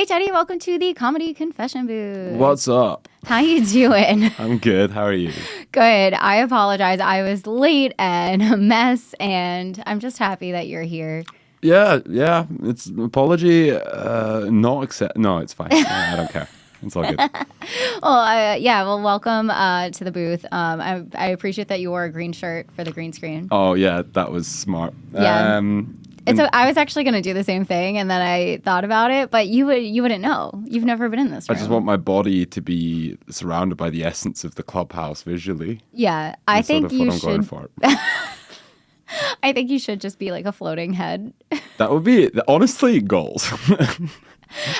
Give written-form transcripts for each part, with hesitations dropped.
Teddy. Welcome to the Comedy Confession Booth. What's up? How you doing? I'm good. How are you? Good. I apologize. I was late and a mess, and I'm just happy that you're here. Yeah. It's an apology. No, it's fine. I don't care. It's all good. Well, welcome to the booth. I appreciate that you wore a green shirt for the green screen. Oh, yeah, that was smart. Yeah. I was actually going to do the same thing, and then I thought about it, but you wouldn't know. You've never been in this room. I just want my body to be surrounded by the essence of the clubhouse visually. Yeah, I think you should. Going for. I think you should just be like a floating head. That would be, honestly, goals.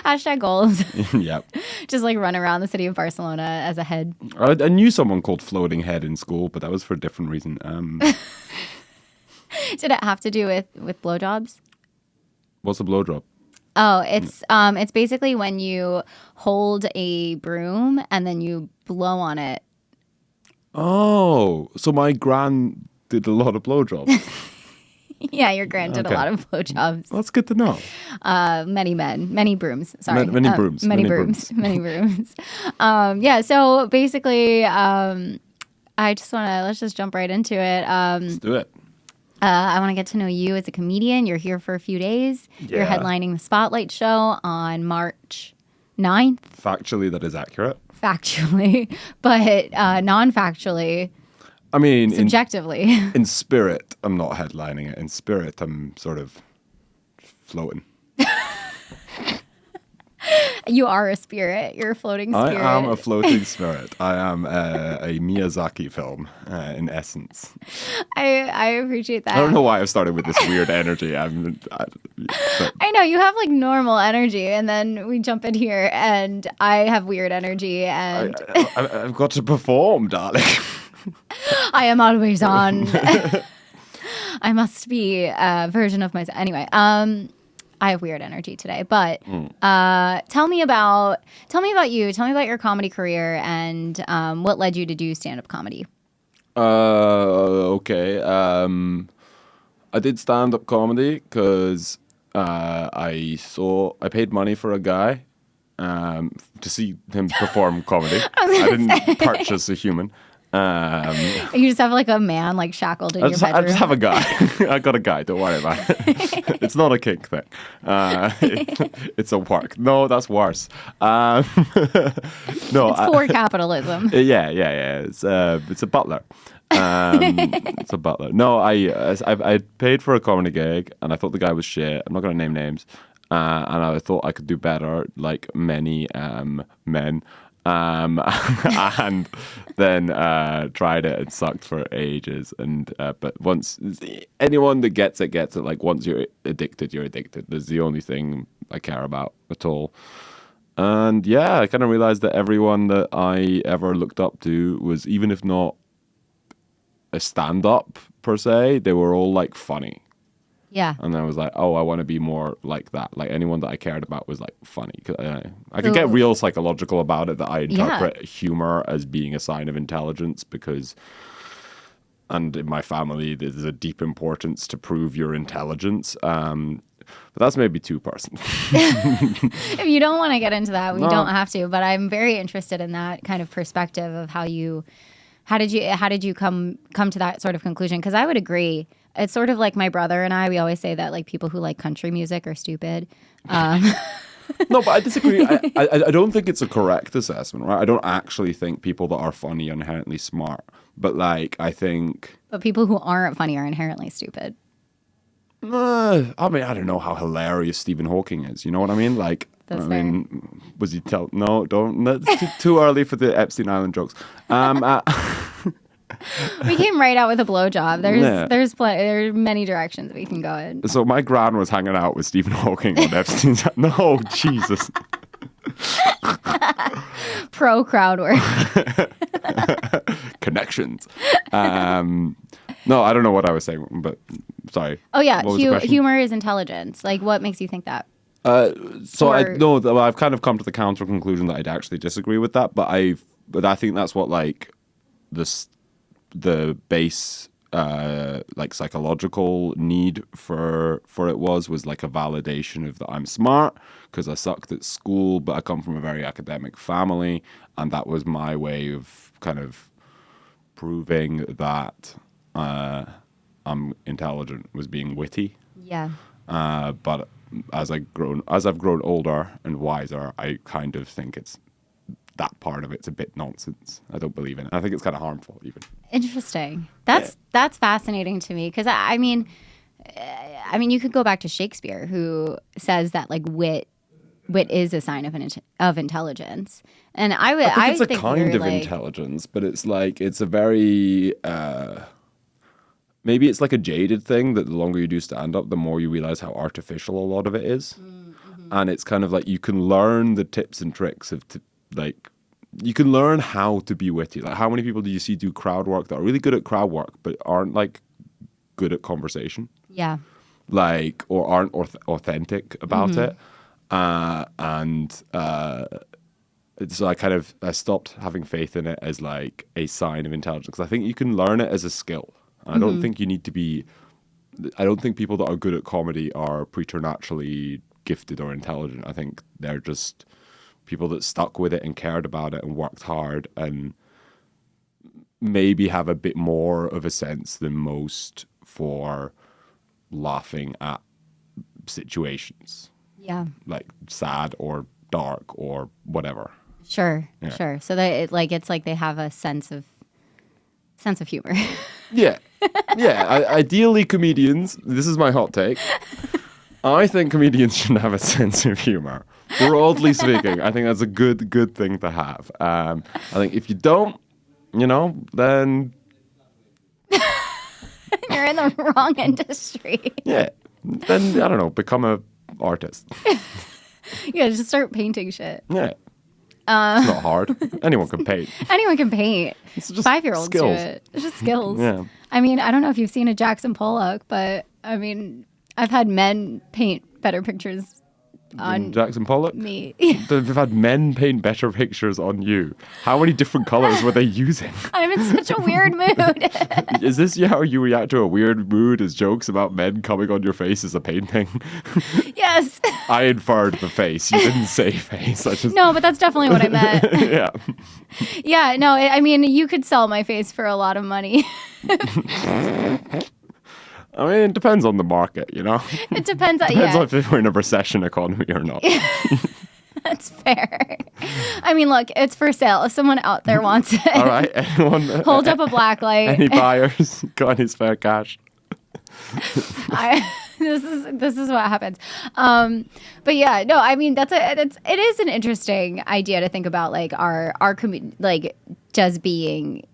Hashtag goals. Yep. Just like run around the city of Barcelona as a head. I knew someone called Floating Head in school, but that was for a different reason. Did it have to do with blowjobs? What's a blowjob? Oh, it's basically when you hold a broom and then you blow on it. Oh, so my gran did a lot of blowjobs. Yeah, your gran did a lot of blowjobs. Well, that's good to know. Many brooms. Sorry, many brooms. Many brooms. Yeah. So basically, let's just jump right into it. Let's do it. I want to get to know you as a comedian. You're here for a few days. Yeah. You're headlining the Spotlight Show on March 9th. Factually, that is accurate. Factually, but non-factually. I mean, subjectively. In spirit, I'm not headlining it. In spirit, I'm sort of floating. You are a spirit. You're a floating spirit. I am a floating spirit. I am a Miyazaki film, in essence. I appreciate that. I don't know why I've started with this weird energy. I know, you have like normal energy, and then we jump in here, and I have weird energy, and I've got to perform, darling. I am always on. I must be a version of myself. Anyway, I have weird energy today, but tell me about you. Tell me about your comedy career and what led you to do stand-up comedy. Okay. I did stand-up comedy because I paid money for a guy to see him perform comedy. I didn't purchase a human. You just have like a man like shackled in your bedroom. I just have a guy. I got a guy. Don't worry about it. It's not a kink thing. It's a work. No, that's worse. No, it's poor capitalism. Yeah. It's a butler. It's a butler. No, I paid for a comedy gig, and I thought the guy was shit. I'm not gonna name names. And I thought I could do better, like many men. And then tried it and sucked for ages. And but once anyone that gets it gets it. Like once you're addicted, you're addicted. That's the only thing I care about at all. And yeah, I kind of realized that everyone that I ever looked up to was, even if not a stand-up per se, they were all like funny. Yeah. And I was like, oh, I want to be more like that. Like anyone that I cared about was like funny. I could get real psychological about it, that I interpret humor as being a sign of intelligence and in my family, there's a deep importance to prove your intelligence. But that's maybe too personal. If you don't want to get into that, we don't have to. But I'm very interested in that kind of perspective of how did you come to that sort of conclusion? Because I would agree. It's sort of like my brother and I. We always say that like people who like country music are stupid. No, but I disagree. I don't think it's a correct assessment, right? I don't actually think people that are funny are inherently smart. But like, I think... But people who aren't funny are inherently stupid. I mean, I don't know how hilarious Stephen Hawking is. You know what I mean? Like, That's I fair. mean, was he No, don't. That's too early for the Epstein Island jokes. We came right out with a blowjob. There's many directions we can go in. So my gran was hanging out with Stephen Hawking on Epstein's. No, Jesus. Pro crowd work. Connections. No, I don't know what I was saying, but sorry. Oh yeah, What was the question? humor is intelligence. Like, what makes you think that? I've kind of come to the counter conclusion that I'd actually disagree with that, but I think that's what like the base like psychological need for it was like a validation of that I'm smart because I sucked at school, but I come from a very academic family, and that was my way of kind of proving that I'm intelligent, was being witty. Yeah. But as I've grown older and wiser, I kind of think it's that part of it's a bit nonsense. I don't believe in it. I think it's kind of harmful, even. Interesting. That's fascinating to me because I mean, you could go back to Shakespeare, who says that like wit is a sign of intelligence, and I It's a think kind of like, intelligence, but it's like it's a very maybe it's like a jaded thing that the longer you do stand up, the more you realize how artificial a lot of it is. Mm-hmm. And it's kind of like you can learn the tips and tricks of like you can learn how to be witty. Like how many people do you see do crowd work that are really good at crowd work but aren't like good at conversation? Yeah. Like or aren't authentic about it. So I stopped having faith in it as like a sign of intelligence because I think you can learn it as a skill. I don't think you need to be. I don't think people that are good at comedy are preternaturally gifted or intelligent. I think they're just people that stuck with it and cared about it and worked hard and maybe have a bit more of a sense than most for laughing at situations. Yeah. Like sad or dark or whatever. Sure. So that it's like they have a sense of humor. Yeah. Ideally, comedians. This is my hot take. I think comedians should have a sense of humor. Broadly speaking, I think that's a good thing to have. I think if you don't, then You're in the wrong industry. yeah, then I don't know, become a artist. Yeah, just start painting shit. Yeah. It's not hard. Anyone can paint. Anyone can paint. It's just 5-year-olds do skills. it. It's just skills. Yeah. I mean, I don't know if you've seen a Jackson Pollock, but I mean, I've had men paint better pictures on Jackson Pollock? me. They've had men paint better pictures on you. How many different colors were they using? I'm in such a weird mood. Is this how you react to a weird mood as jokes about men coming on your face as a painting? Yes. I inferred the face. You didn't say face. No, but that's definitely what I meant. Yeah. Yeah, no, I mean, you could sell my face for a lot of money. I mean, it depends on the market, It depends. Depends on if we're in a recession economy or not. That's fair. I mean, look, it's for sale. If someone out there wants it, All right, anyone? hold up a black light. Any buyers? Got any spare cash? This is what happens. But yeah, no, I mean it is an interesting idea to think about, like our community, like does being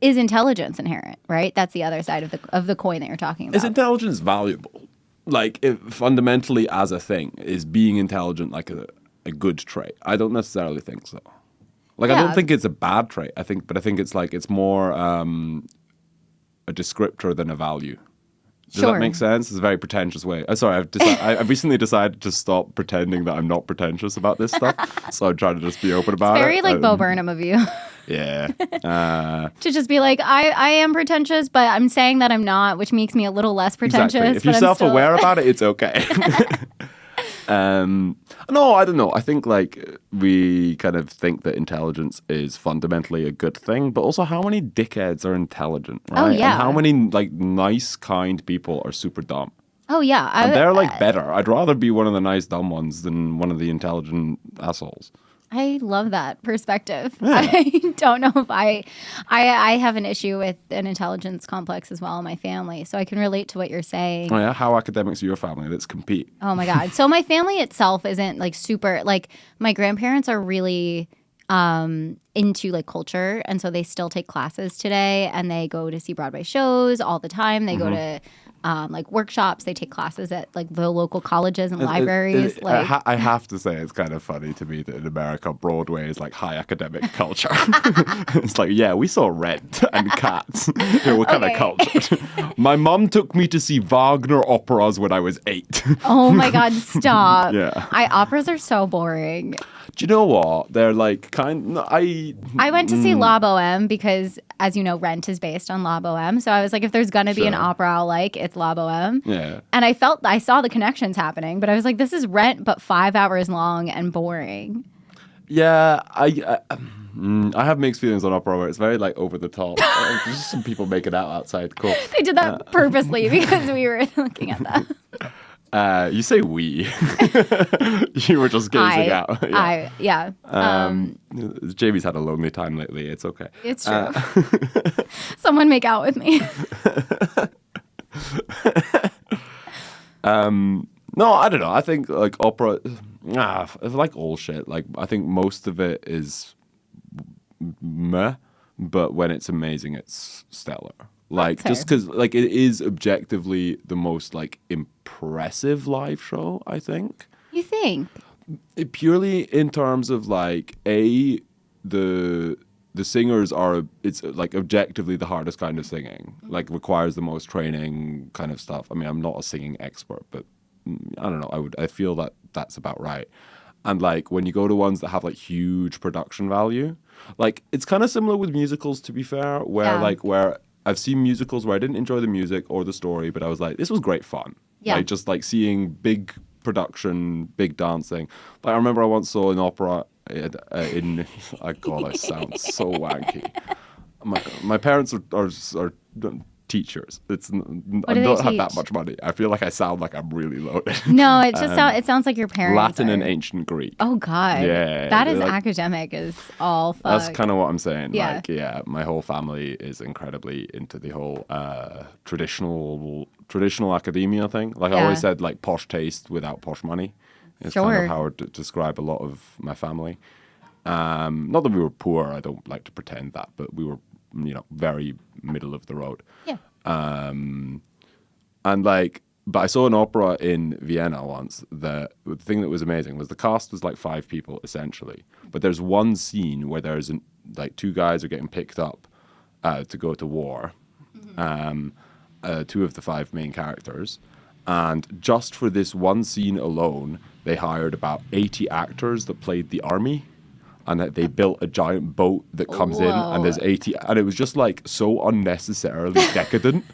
is intelligence inherent, right? That's the other side of the coin that you're talking about. Is intelligence valuable? Like, fundamentally as a thing, is being intelligent like a good trait? I don't necessarily think so. Like, I don't think it's a bad trait. I think it's like it's more a descriptor than a value. Does that make sense? It's a very pretentious way. Sorry, I've recently decided to stop pretending that I'm not pretentious about this stuff. So I'm trying to just be open about it. Very like Bo Burnham of you. Yeah. To just be like, I am pretentious, but I'm saying that I'm not, which makes me a little less pretentious. Exactly. If you're self-aware about it, it's okay. No, I don't know. I think like we kind of think that intelligence is fundamentally a good thing, but also how many dickheads are intelligent, right? Oh, yeah. And how many like nice, kind people are super dumb. Oh, yeah. And they're like better. I'd rather be one of the nice, dumb ones than one of the intelligent assholes. I love that perspective. Yeah. I don't know if I have an issue with an intelligence complex as well in my family, so I can relate to what you're saying. Oh yeah, how academics are your family? Let's compete. Oh my God. So my family itself isn't like super, like my grandparents are really into like culture, and so they still take classes today, and they go to see Broadway shows all the time. They go to like workshops. They take classes at like the local colleges and libraries. I have to say, it's kind of funny to me that in America, Broadway is like high academic culture. It's like, yeah, we saw Rent and Cats. We're kind of cultured. My mom took me to see Wagner operas when I was 8. Oh my God, stop. Yeah. Operas are so boring. Do you know what? They're like I went to see La Boheme because, as you know, Rent is based on La Boheme. So I was like, if there's going to be an opera I'll like, it's La Boheme. Yeah. And I saw the connections happening, but I was like, this is Rent, but 5 hours long and boring. Yeah, I have mixed feelings on opera where it's very like over the top. There's just some people make it out outside. Cool. They did that purposely because we were looking at that. You say we. You were just gazing out. Yeah. Jamie's had a lonely time lately. It's okay. It's true. Someone make out with me. No, I don't know. I think like opera, it's like all shit. Like I think most of it is meh, but when it's amazing, it's stellar. Like That's just because like it is objectively the most like impressive live show, I think. You think? Purely in terms of like the singers it's like objectively the hardest kind of singing, like requires the most training kind of stuff. I mean, I'm not a singing expert, but I don't know. I feel that that's about right. And like when you go to ones that have like huge production value, like it's kind of similar with musicals, to be fair, where I've seen musicals where I didn't enjoy the music or the story, but I was like, this was great fun. Yeah. Like just like seeing big production, big dancing. Like I remember I once saw an opera in God, I sound so wanky. My parents are teachers. I don't have that much money. I feel like I sound like I'm really loaded. No, it just it sounds like your parents. Latin and ancient Greek. Oh God. Yeah. That is like, academic as all fuck. That's kind of what I'm saying. Yeah. Like, yeah, my whole family is incredibly into the whole traditional academia thing. Like I always said, like posh taste without posh money. It's kind of how I would describe a lot of my family. Not that we were poor. I don't like to pretend that, but we were, very middle of the road. Yeah. And like, but I saw an opera in Vienna once. The thing that was amazing was the cast was like 5 people essentially, but there's one scene where there's like 2 guys are getting picked up to go to war. 2 of the 5 main characters, and just for this one scene alone, they hired about 80 actors that played the army. And they built a giant boat that comes in, and there's 80, and it was just like so unnecessarily decadent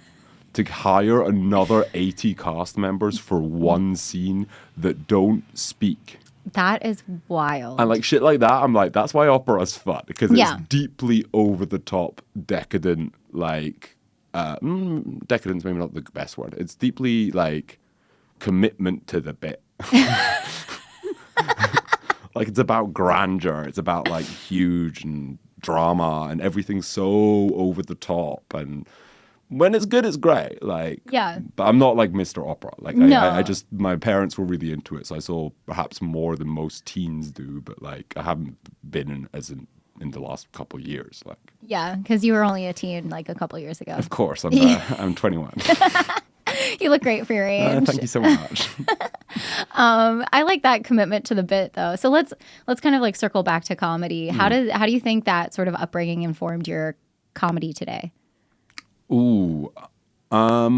to hire another 80 cast members for one scene that don't speak. That is wild. And like shit like that, I'm like, that's why opera's fun, because it's deeply over the top, decadent, like decadent's maybe not the best word. It's deeply like commitment to the bit. Like it's about grandeur. It's about like huge and drama, and everything's so over the top. And when it's good, it's great. Like, but I'm not like Mr. Opera. Like, I just, my parents were really into it, so I saw perhaps more than most teens do. But like, I haven't been in the last couple of years. Like, yeah, because you were only a teen like a couple years ago. Of course, I'm 21. You look great for your age. Thank you so much. I like that commitment to the bit, though. So let's kind of like circle back to comedy. How do you think that sort of upbringing informed your comedy today? Ooh, I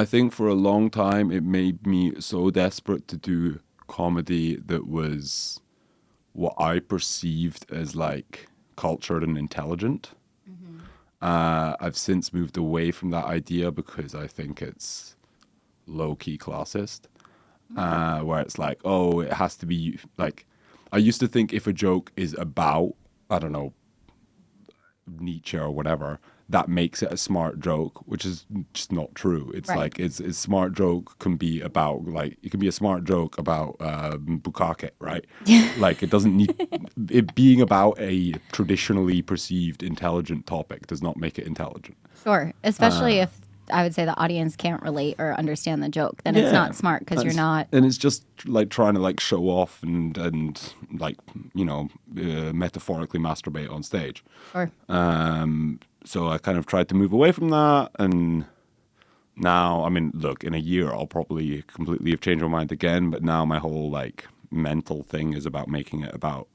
think for a long time it made me so desperate to do comedy that was what I perceived as like cultured and intelligent. I've since moved away from that idea because I think it's low-key classist, where it's like, oh, it has to be like, I used to think if a joke is about, I don't know, Nietzsche or whatever, that makes it a smart joke, which is just not true. It's like, it's smart joke can be about, like, it can be a smart joke about bukkake, right? Like, it doesn't need, it being about a traditionally perceived intelligent topic does not make it intelligent. Sure, especially if I would say the audience can't relate or understand the joke, then it's not smart because you're not. And it's just like trying to like show off and like, metaphorically masturbate on stage. Sure. So I kind of tried to move away from that, and now, I mean, look, in a year, I'll probably completely have changed my mind again. But now my whole like mental thing is about making it about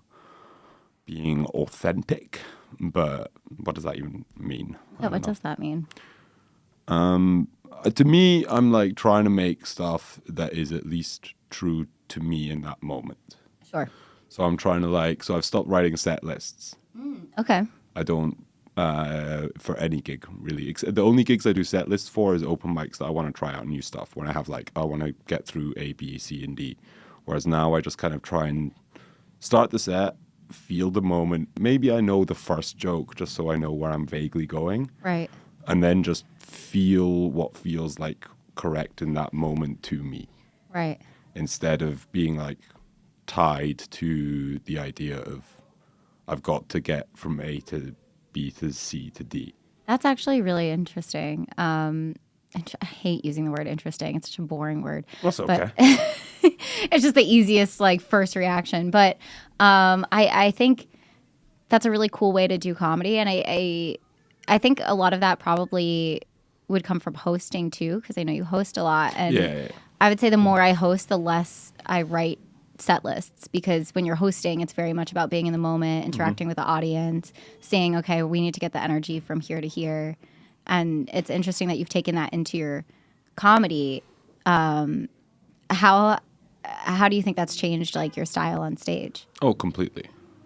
being authentic. But what does that even mean? Yeah, what does that mean? To me, I'm like trying to make stuff that is at least true to me in that moment. Sure. So I'm trying to like, so I've stopped writing set lists. Okay. I don't, for any gig really. The only gigs I do set lists for is open mics that I want to try out new stuff. When I have like, I want to get through A, B, C, and D. Whereas now I just kind of try and start the set, feel the moment. Maybe I know the first joke just so I know where I'm vaguely going. Right. And then just feel what feels like correct in that moment to me. Right. Instead of being like tied to the idea of I've got to get from A to B to C to D. That's actually really interesting. I hate using the word interesting. It's such a boring word. That's okay. It's just the easiest like first reaction. But I think that's a really cool way to do comedy. And I think a lot of that probably would come from hosting too, because I know you host a lot. And Yeah. I would say the more I host, the less I write set lists, because when you're hosting, it's very much about being in the moment, interacting with the audience, saying, okay, we need to get the energy from here to here. And it's interesting that you've taken that into your comedy. How do you think that's changed like your style on stage? Oh, completely.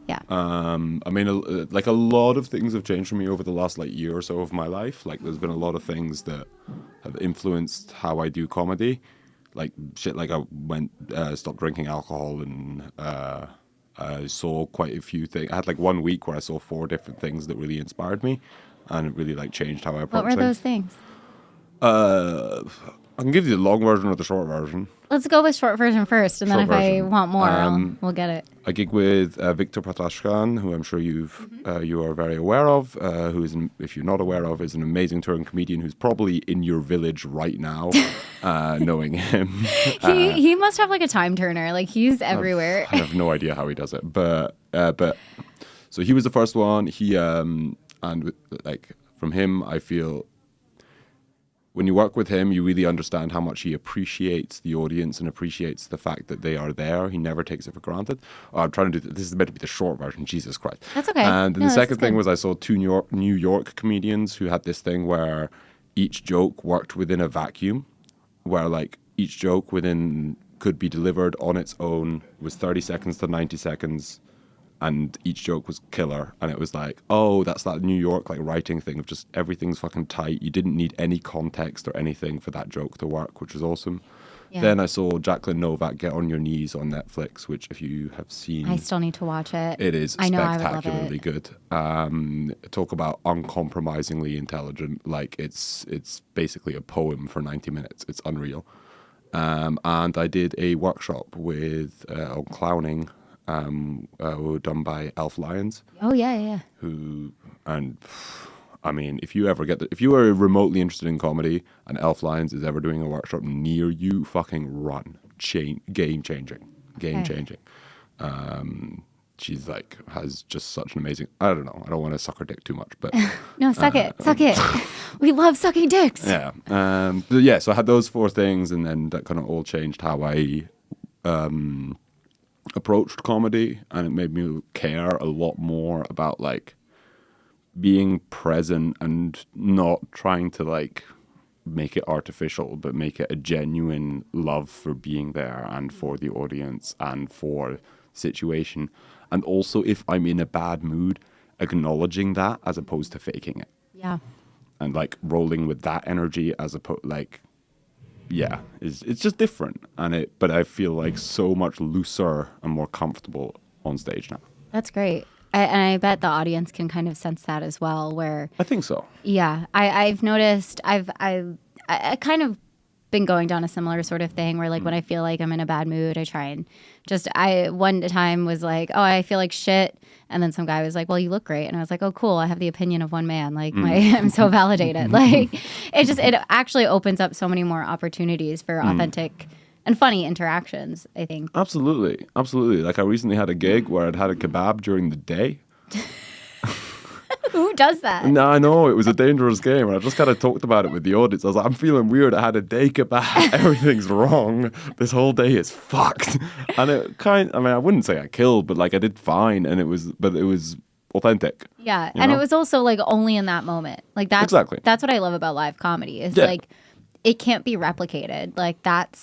Yeah. I mean, like a lot of things have changed for me over the last like year or so of my life. Like there's been a lot of things that have influenced how I do comedy. Like shit, like I stopped drinking alcohol, and I saw quite a few things. I had like 1 week where I saw 4 different things that really inspired me, and it really like changed how I approach What were those things? I can give you the long version or the short version. Let's go with short version first, and then Short if I version. want more, we'll get it. I gig with Victor Patashkan, who I'm sure you are very aware of, who is, if you're not aware of, is an amazing touring comedian who's probably in your village right now, knowing him. He must have like a time turner. Like he's everywhere. I have no idea how he does it, but so he was the first one. He and like from him, I feel when you work with him, you really understand how much he appreciates the audience and appreciates the fact that they are there. He never takes it for granted. I'm trying to do this is meant to be the short version. Jesus Christ. That's okay. And then No, the second thing good. was I saw 2 New York comedians who had this thing where each joke worked within a vacuum, where like each joke could be delivered on its own, was 30 seconds to 90 seconds. And each joke was killer. And it was like, oh, that's that New York like writing thing of just everything's fucking tight. You didn't need any context or anything for that joke to work, which was awesome. Yeah. Then I saw Jacqueline Novak Get on Your Knees on Netflix, which if you have seen, I still need to watch it. it is I know I would love spectacularly it. good. Talk about uncompromisingly intelligent. Like it's basically a poem for 90 minutes. It's unreal. And I did a workshop with on clowning, done by Elf Lions. Oh yeah. I mean, if you are remotely interested in comedy and Elf Lions is ever doing a workshop near you, fucking run. Game changing. She's like, has just such an amazing, I don't know, I don't want to suck her dick too much, but. No, suck it. We love sucking dicks. Yeah. So I had those 4 things, and then that kind of all changed how I approached comedy, and it made me care a lot more about like being present and not trying to like make it artificial, but make it a genuine love for being there and for the audience and for situation. And also, if I'm in a bad mood, acknowledging that as opposed to faking it. Yeah. And like rolling with that energy as opposed it's just different. But I feel like so much looser and more comfortable on stage now. That's great. And I bet the audience can kind of sense that as well, where I think so. yeah, I've noticed I kind of been going down a similar sort of thing where like when I feel like I'm in a bad mood, I try and one time was like, oh, I feel like shit. And then some guy was like, well, you look great. And I was like, oh, cool. I have the opinion of one man. Like I'm so validated. Like it actually opens up so many more opportunities for authentic and funny interactions, I think. Absolutely. Like I recently had a gig where I'd had a kebab during the day. Who Who does that? No, I know it was a dangerous game, and I just kind of talked about it with the audience. I was like, I'm feeling weird. I had a day kebab. Everything's wrong. This whole day is fucked. And I mean, I wouldn't say I killed, but like I did fine, and it was authentic. Yeah, and it was also like only in that moment. Like that's what I love about live comedy is like it can't be replicated. Like that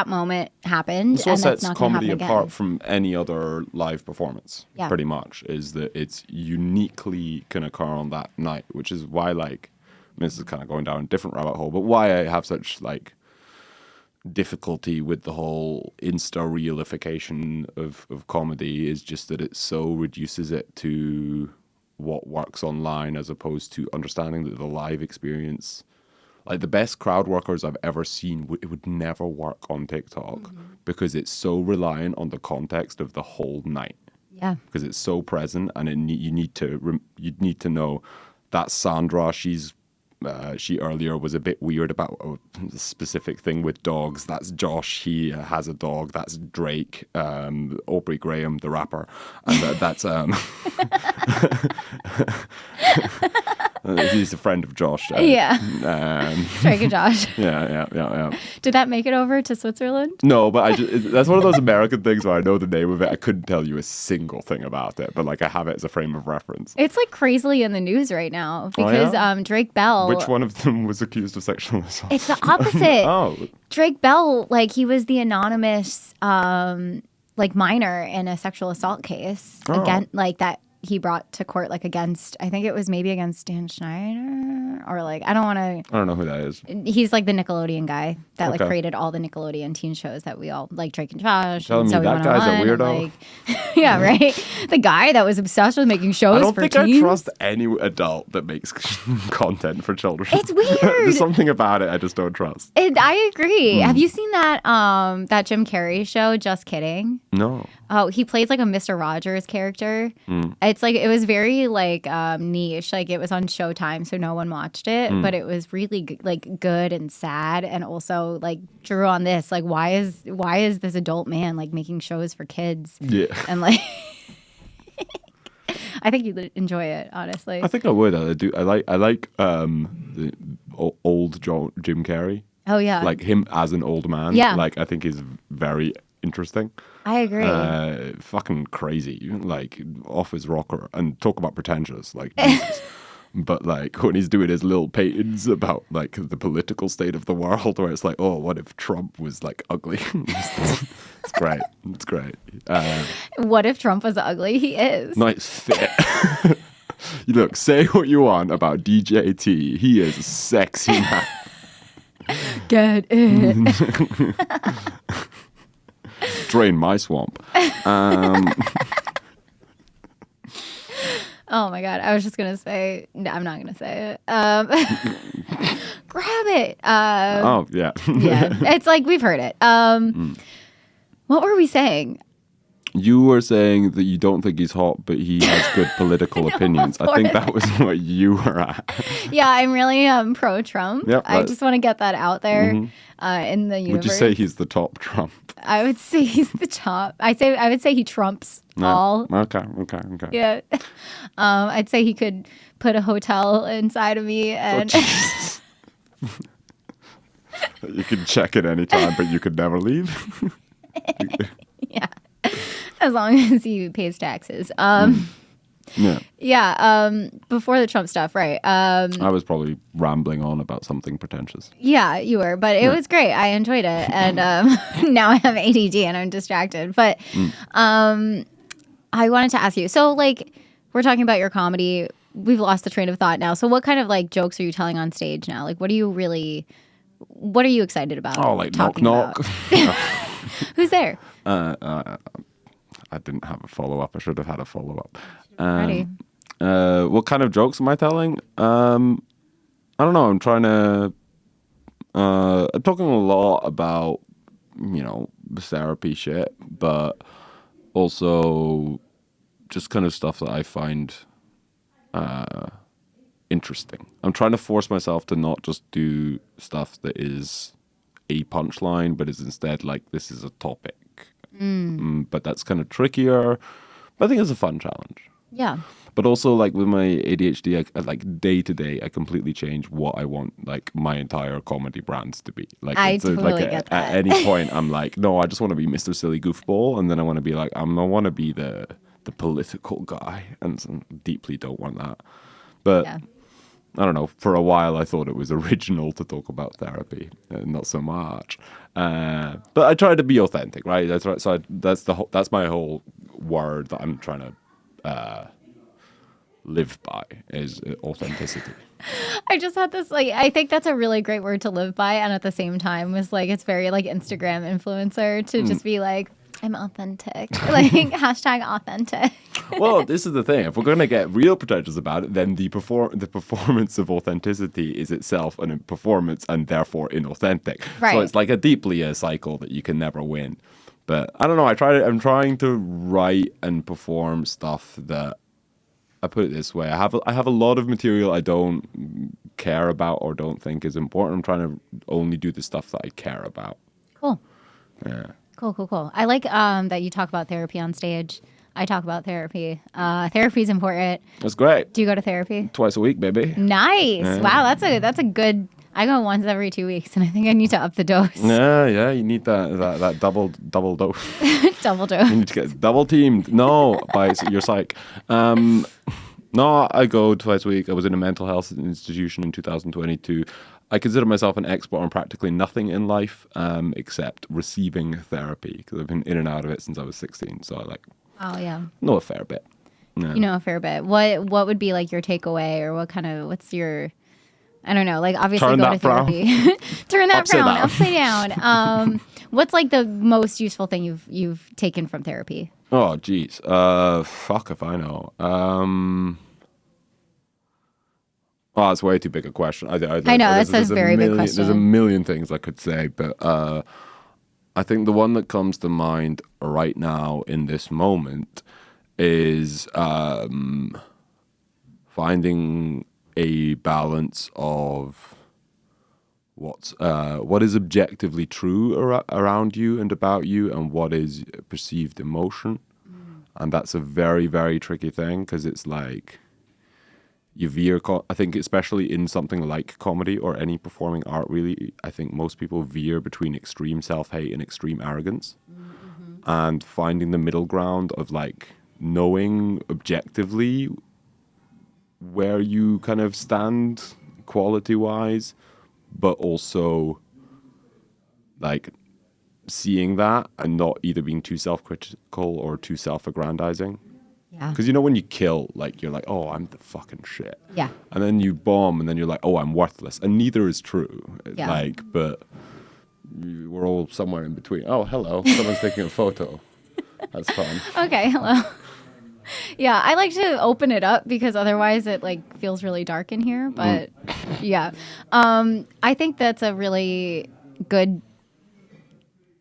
moment happened, That's what and sets that's not going to comedy happen apart again. from any other live performance. Yeah. Pretty much is that it's uniquely can occur on that night, which is why like this is kind of going down a different rabbit hole, but why I have such like difficulty with the whole insta realification of comedy is just that it so reduces it to what works online as opposed to understanding that the live experience. Like the best crowd workers I've ever seen, it would never work on TikTok because it's so reliant on the context of the whole night. Yeah, Because it's so present, and you need to know that Sandra, she earlier was a bit weird about a specific thing with dogs. That's Josh. He has a dog. That's Drake. Aubrey Graham, the rapper, and that's he's a friend of Josh. Drake and Josh. Yeah. Did that make it over to Switzerland? No, but that's one of those American things where I know the name of it. I couldn't tell you a single thing about it, but like I have it as a frame of reference. It's like crazily in the news right now because Drake Bell. Which one of them was accused of sexual assault? It's the opposite. Oh. Drake Bell, like he was the anonymous like minor in a sexual assault case again, like that he brought to court, like against, I think it was maybe against Dan Schneider or like, I don't know who that is. He's like the Nickelodeon guy that like created all the Nickelodeon teen shows that we all like, Drake and Josh. Telling me that guy's a weirdo. Like, yeah, right. The guy that was obsessed with making shows for teens. I don't think I trust any adult that makes content for children. It's weird. There's something about it I just don't trust. I agree. Have you seen that that Jim Carrey show, Just Kidding? No. Oh, he plays like a Mr. Rogers character. It's like, it was very like niche. Like it was on Showtime, so no one watched it, but it was really good and sad, and also like drew on this. Like, why is this adult man like making shows for kids? Yeah. And like, I think you'd enjoy it, honestly. I think I would. I do. I like the old Jim Carrey. Oh yeah. Like him as an old man. Yeah. Like I think he's very interesting. I agree. Fucking crazy, like off his rocker, and talk about pretentious, like Jesus. But like when he's doing his little paintings about like the political state of the world, where it's like, oh, what if Trump was like ugly? It's great. It's great. What if Trump was ugly? He is. Nice fit. Look, say what you want about DJT. He is a sexy man. Get it. Drain my swamp. Oh my God. I was just going to say, no, I'm not going to say it. Grab it. Oh, yeah. Yeah. It's like, we've heard it. What were we saying? You were saying that you don't think he's hot, but he has good political opinions. I think that was what you were at. Yeah, I'm really pro-Trump. Yep, I just want to get that out there in the universe. Would you say he's the top Trump? I would say he's the top. I would say he trumps all. Okay. Yeah. I'd say he could put a hotel inside of me and you could check it anytime, but you could never leave. Yeah. As long as he pays taxes. Yeah. Before the Trump stuff, right? I was probably rambling on about something pretentious. Yeah, you were, but it was great. I enjoyed it, and now I have ADD and I'm distracted. But I wanted to ask you. So, like, we're talking about your comedy. We've lost the train of thought now. So, what kind of like jokes are you telling on stage now? Like, what are you excited about? Oh, like knock knock. Who's there? I didn't have a follow-up. I should have had a follow-up. Ready. What kind of jokes am I telling? I don't know. I'm talking a lot about, therapy shit, but also just kind of stuff that I find interesting. I'm trying to force myself to not just do stuff that is a punchline, but is instead like, this is a topic. But that's kind of trickier. But I think it's a fun challenge. Yeah. But also, like with my ADHD, I like day to day, I completely change what I want, like my entire comedy brands to be. Like, I it's totally like get at that. any point, I'm like, no, I just want to be Mr. Silly Goofball, and then I want to be like, I want to be the political guy, and deeply don't want that. But Yeah. I don't know. For a while, I thought it was original to talk about therapy, not so much. But I try to be authentic, right? That's right. So that's my whole word that I'm trying to live by is authenticity. I just had this like I think that's a really great word to live by, and at the same time was like it's very like Instagram influencer to just be like I'm authentic, like hashtag authentic. Well, this is the thing. If we're going to get real pretentious about it, then the performance of authenticity is itself a performance and therefore inauthentic. Right. So it's like a deeply a cycle that you can never win. But I don't know. I'm trying to write and perform stuff that I put it this way. I have a lot of material I don't care about or don't think is important. I'm trying to only do the stuff that I care about. Cool. Yeah. Cool. I like that you talk about therapy on stage. I talk about therapy. Therapy is important. That's great. Do you go to therapy? Twice a week, baby. Nice. Yeah. Wow, that's a good. I go once every 2 weeks, and I think I need to up the dose. Yeah. You need that double dose. Double dose. You need to get double teamed. No, by your psych. No, I go twice a week. I was in a mental health institution in 2022. I consider myself an expert on practically nothing in life except receiving therapy because I've been in and out of it since I was 16. So I Oh yeah. know a fair bit. Yeah. You know a fair bit. What would be like your takeaway, or what's your I don't know, like obviously Turn go that to therapy. Turn that Upside frown down. upside down. What's like the most useful thing you've taken from therapy? Oh, geez. Fuck if I know. Oh, it's way too big a question. I know, that's a very big question. There's a million things I could say, but I think the one that comes to mind right now in this moment is finding a balance of what is objectively true around you and about you, and what is perceived emotion, and that's a very, very tricky thing because it's like. You veer, I think, especially in something like comedy or any performing art, really, I think most people veer between extreme self-hate and extreme arrogance. Mm-hmm. And finding the middle ground of like knowing objectively where you kind of stand quality-wise, but also like seeing that and not either being too self-critical or too self-aggrandizing. Yeah. Because when you kill, like, you're like, oh, I'm the fucking shit. Yeah. And then you bomb, and then you're like, oh, I'm worthless. And neither is true. Yeah. Like, but we're all somewhere in between. Oh, hello. Someone's taking a photo. That's fun. Okay, hello. Yeah, I like to open it up because otherwise it like feels really dark in here. But yeah, I think that's a really good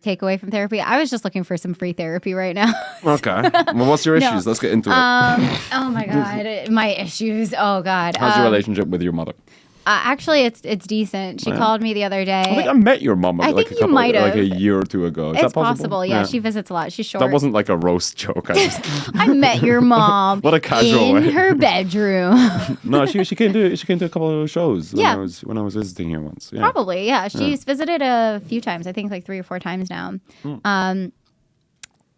takeaway from therapy. I was just looking for some free therapy right now. Okay. Well, what's your issues? Let's get into it. Oh my God, my issues. Oh God. How's your relationship with your mother? Actually, it's decent. She called me the other day. I think I met your mom I like think you might have. like a year or two ago. Is It's that possible? Yeah, she visits a lot. She's short. That wasn't like a roast joke. I met your mom. What a casual in way. her bedroom. No, she came to a couple of shows Yeah. when I was visiting here once. Yeah. Probably, yeah. She's visited a few times. I think like 3 or 4 times now.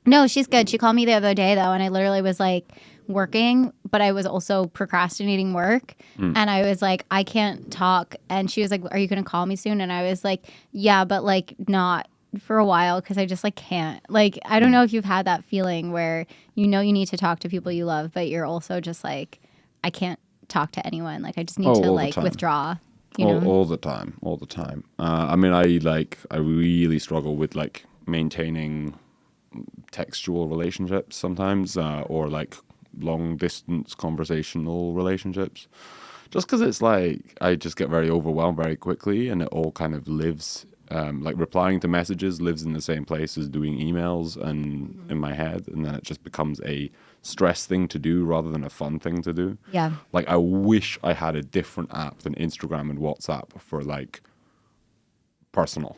No, she's good. She called me the other day though, and I literally was like working, but I was also procrastinating work. And I was like, I can't talk. And she was like, are you going to call me soon? And I was like, yeah, but like not for a while because I just like can't. Like, I don't know if you've had that feeling where you need to talk to people you love, but you're also just like, I can't talk to anyone. Like, I just need to like withdraw. All the time. I mean, I really struggle with like maintaining textual relationships sometimes, or like long distance conversational relationships, just because it's like I just get very overwhelmed very quickly, and it all kind of lives like replying to messages lives in the same place as doing emails and in my head, and then it just becomes a stress thing to do rather than a fun thing to do. Yeah. Like, I wish I had a different app than Instagram and WhatsApp for like personal.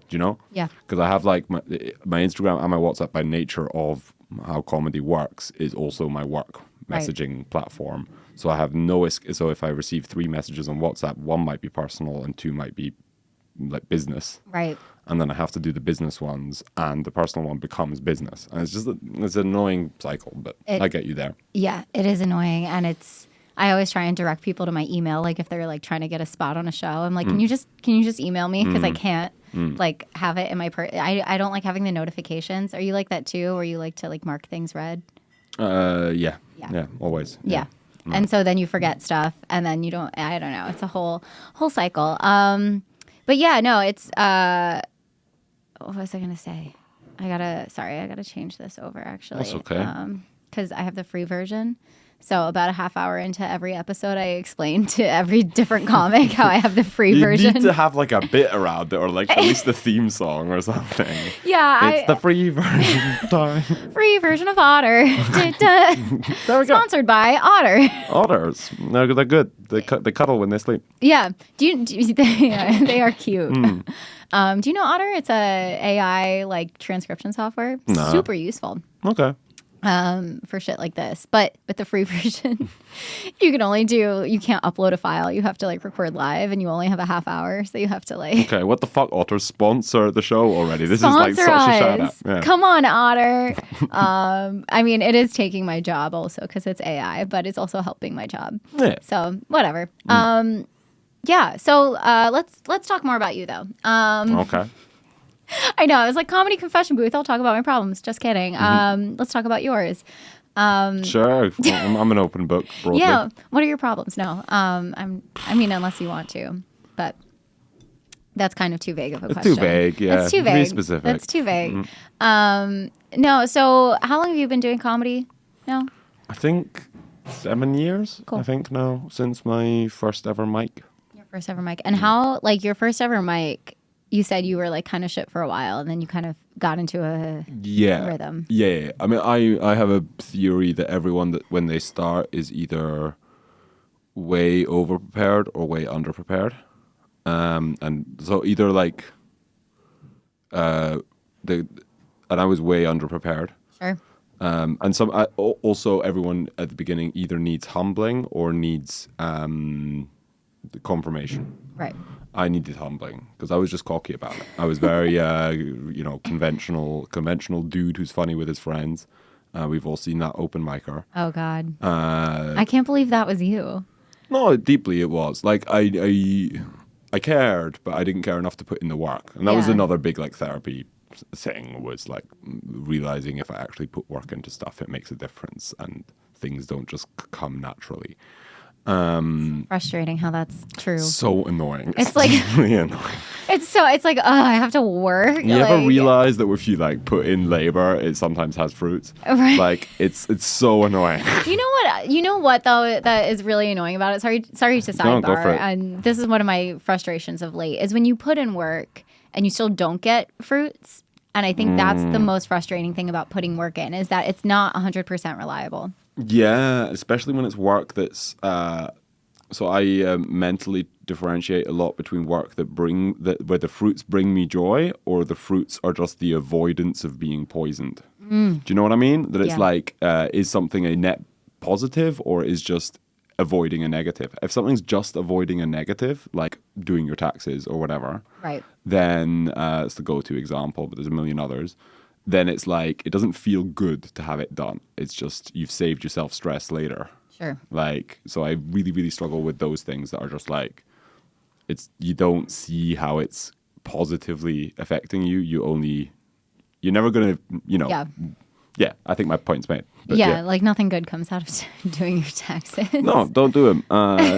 Do you know? Yeah. Because I have like my Instagram and my WhatsApp, by nature of how comedy works, is also my work messaging platform. So I have so if I receive 3 messages on WhatsApp, 1 might be personal and 2 might be like business. Right. And then I have to do the business ones, and the personal one becomes business. And it's an annoying cycle, but I get you there. Yeah, it is annoying. And I always try and direct people to my email. Like if they're like trying to get a spot on a show, I'm like, can you just email me? Because I can't like have it in my I don't like having the notifications. Are you like that too? Or you like to like mark things red? Yeah, always. Yeah. And so then you forget stuff, and then you don't. I don't know. It's a whole cycle. But yeah, no, it's. What was I gonna say? I gotta change this over actually. That's okay. Because I have the free version. So about a half hour into every episode, I explain to every different comic how I have the free version. You need to have like a bit around it, or like at least the theme song or something. Yeah, it's the free version time. Free version of Otter. There we go. Sponsored by Otter. Otters, they're good. They cuddle when they sleep. Yeah, they are cute. Do you know Otter? It's a AI like transcription software. No. Super useful. Okay. For shit like this. But with the free version, you can't upload a file. You have to like record live, and you only have a half hour, so you have to like. Okay, what the fuck, Otter? Sponsor the show already. This Sponsor is like such a shout out. Yeah. Come on, Otter. I mean, it is taking my job also because it's AI, but it's also helping my job. Yeah. So whatever. Yeah. So let's talk more about you though. Okay. I know. I was like, comedy confession booth. I'll talk about my problems. Just kidding. Let's talk about yours. Sure. I'm an open book, broadly. Yeah. What are your problems? No. I mean, unless you want to, but that's kind of too vague of a question. It's too vague. Yeah. It's too vague. Be specific. That's too vague. No. So how long have you been doing comedy? No. I think 7 years. Cool. I think now since my first ever mic. Your first ever mic. And how, like, your first ever mic, you said you were like kind of shit for a while, and then you kind of got into a rhythm. Yeah. I mean, I have a theory that everyone that when they start is either way over prepared or way under prepared, and so either like, and I was way under prepared. Sure. And also everyone at the beginning either needs humbling or needs confirmation. Right. I needed humbling because I was just cocky about it. I was very, conventional dude who's funny with his friends. We've all seen that open micer. Oh God. I can't believe that was you. No, deeply it was. Like I cared, but I didn't care enough to put in the work. And that was another big like therapy thing, was like realizing if I actually put work into stuff, it makes a difference and things don't just come naturally. It's frustrating how that's true. So annoying. It's like really annoying. It's like, I have to work. You ever realize that if you like put in labor, it sometimes has fruits? Right. Like it's so annoying. You know what though that is really annoying about it? Sorry to sidebar. Go for it. And this is one of my frustrations of late is when you put in work and you still don't get fruits. And I think that's the most frustrating thing about putting work in, is that it's not 100% reliable. Yeah, especially when it's work that's. So I mentally differentiate a lot between work where the fruits bring me joy, or the fruits are just the avoidance of being poisoned. Do you know what I mean? That it's like, is something a net positive or is just avoiding a negative? If something's just avoiding a negative, like doing your taxes or whatever, right? Then it's the go-to example, but there's a million others. Then it's like, it doesn't feel good to have it done. It's just, you've saved yourself stress later. Sure. Like, so I really, really struggle with those things that are just like, you don't see how it's positively affecting you. You're never going to, Yeah, I think my point's made. But like nothing good comes out of doing your taxes. No, don't do them. No,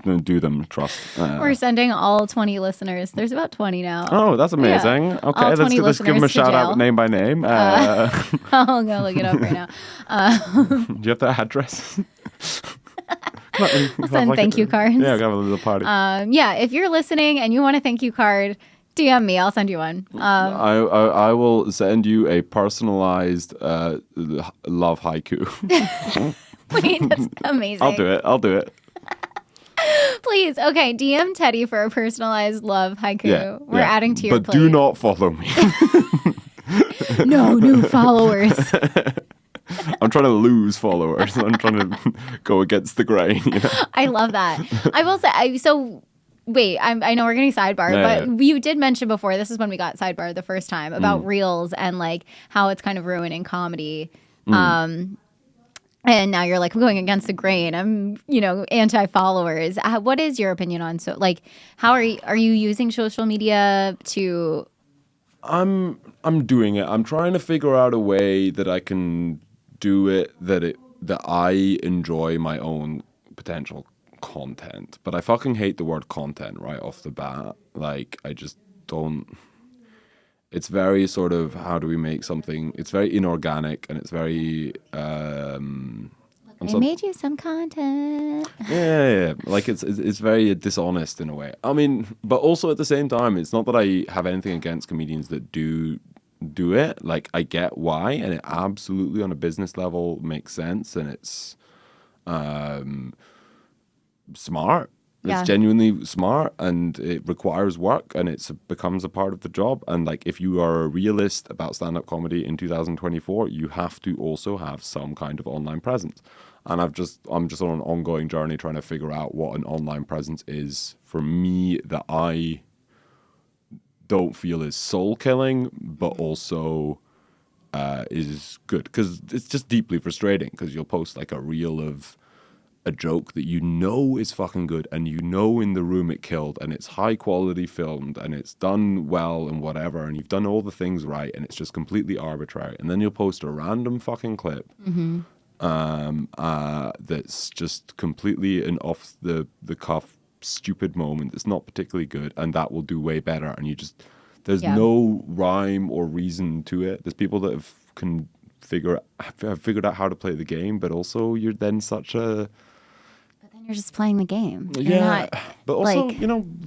don't do them. Trust. We're sending all 20 listeners. There's about 20 now. Oh, that's amazing. Yeah. Okay, let's give them a shout out name by name. I'll go look it up right now. Do you have the address? I'll send thank you cards. Yeah, we'll have a little party. If you're listening and you want a thank you card, DM me. I'll send you one. I will send you a personalized love haiku. Wait, that's amazing. I'll do it. Please. Okay, DM Teddy for a personalized love haiku. Yeah, We're adding to your plate. But do not follow me. No new followers. I'm I'm trying to lose followers. I'm trying to go against the grain. You know? I love that. I will say, so wait, I know we're getting sidebarred, Yeah, but you did mention before, this is when we got sidebarred the first time, about reels and like how it's kind of ruining comedy. And now you're like, I'm going against the grain. I'm, anti-followers. What is your opinion on how are you using social media to? I'm doing it. I'm trying to figure out a way that I can do it that I enjoy my own potential content. But I fucking hate the word content right off the bat. Like I just don't. It's very sort of, how do we make something? It's very inorganic and it's very. I made you some content. Yeah. Like it's very dishonest in a way. I mean, but also at the same time, it's not that I have anything against comedians that do it. Like I get why, and it absolutely on a business level makes sense, and it's smart. Yeah. It's genuinely smart, and it requires work, and it becomes a part of the job. And like, if you are a realist about stand-up comedy in 2024, you have to also have some kind of online presence. And I'm just on an ongoing journey trying to figure out what an online presence is for me that I don't feel is soul killing, but also is good, because it's just deeply frustrating. Because you'll post like a reel of a joke that you know is fucking good, and you know in the room it killed, and it's high quality filmed, and it's done well and whatever, and you've done all the things right, and it's just completely arbitrary. And then you'll post a random fucking clip that's just completely an off the cuff stupid moment that's not particularly good, and that will do way better. And there's no rhyme or reason to it. There's people that have figured out how to play the game, but also you're then You're just playing the game. But also,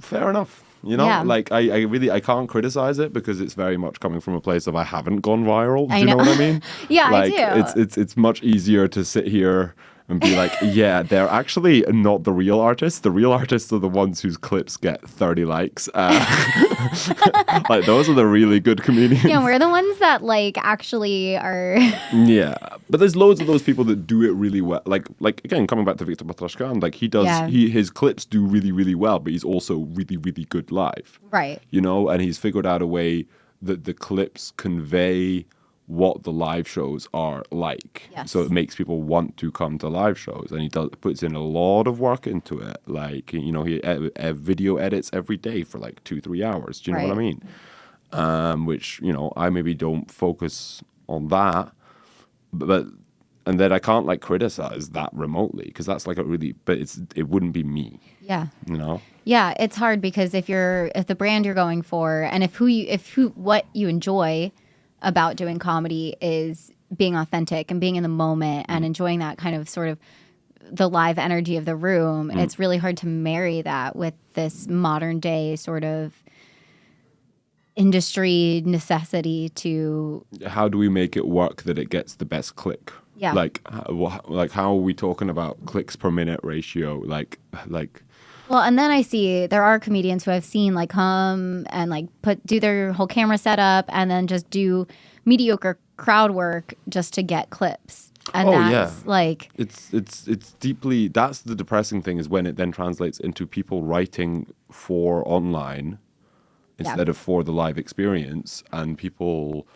fair enough. Like I can't criticize it, because it's very much coming from a place of I haven't gone viral. Do you know what I mean? Yeah, like, I do. It's much easier to sit here and be like, yeah, they're actually not the real artists. The real artists are the ones whose clips get 30 likes. Like, those are the really good comedians. Yeah, we're the ones that actually are. Yeah, but there's loads of those people that do it really well. Like again, coming back to Victor Petrashkan, like his clips do really, really well, but he's also really, really good live. Right. And he's figured out a way that the clips convey what the live shows are like. Yes. So it makes people want to come to live shows, and he puts in a lot of work into it. Like, he video edits every day for like 2-3 hours. Do you know what I mean? Which, I maybe don't focus on that, but and then I can't criticize that remotely, because that's but it wouldn't be me. Yeah. Yeah, it's hard, because if the brand you're going for, and what you enjoy about doing comedy is being authentic and being in the moment and enjoying that kind of sort of the live energy of the room, it's really hard to marry that with this modern day sort of industry necessity to. How do we make it work that it gets the best click? Yeah. Like how are we talking about clicks per minute ratio? Well, and then I see there are comedians who I've seen come and do their whole camera setup and then just do mediocre crowd work just to get clips. And it's deeply, that's the depressing thing, is when it then translates into people writing for online instead of for the live experience, and people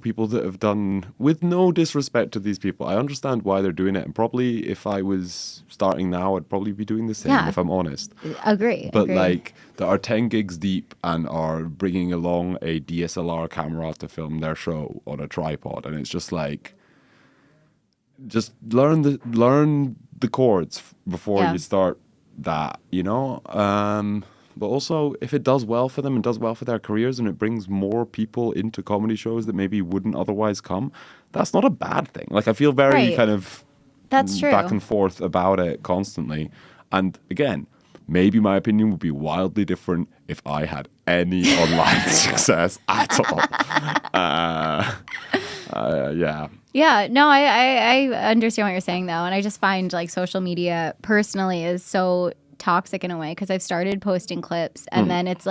people that have done, with no disrespect to these people, I understand why they're doing it, and probably if I was starting now, I'd probably be doing the same, if I'm honest. Agree. But that are 10 gigs deep and are bringing along a DSLR camera to film their show on a tripod, and it's just just learn the chords before you start that, But also, if it does well for them and does well for their careers, and it brings more people into comedy shows that maybe wouldn't otherwise come, that's not a bad thing. I feel very kind of that's true. back and forth about it constantly. And again, maybe my opinion would be wildly different if I had any online success at all. Yeah. Yeah, no, I understand what you're saying, though. And I just find social media personally is so toxic in a way, because I've started posting clips and then it's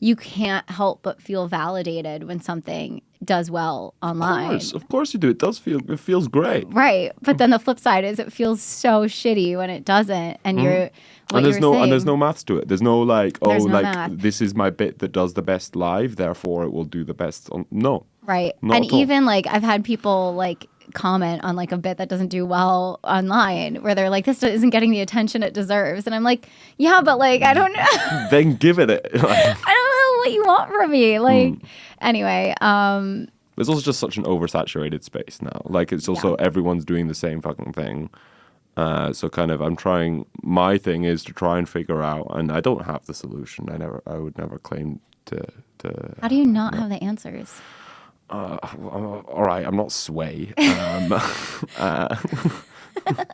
you can't help but feel validated when something does well online. Of course you do. It feels great. Right. But then the flip side is it feels so shitty when it doesn't. And you're And there's no maths to it. There's no like, There's no math. this is my bit that does the best live, therefore it will do the best on. No. Right. Not And at all. even like I've had people like comment on like a bit that doesn't do well online where they're like, this isn't getting the attention it deserves. And I'm like, yeah, but like, I don't know. Then give it. I don't know what you want from me. Like, anyway, There's also just such an oversaturated space now. Like it's also everyone's doing the same fucking thing. So kind of my thing is to try and figure out, and I don't have the solution. I would never claim to how do you not have the answers? all right, I'm not Sway.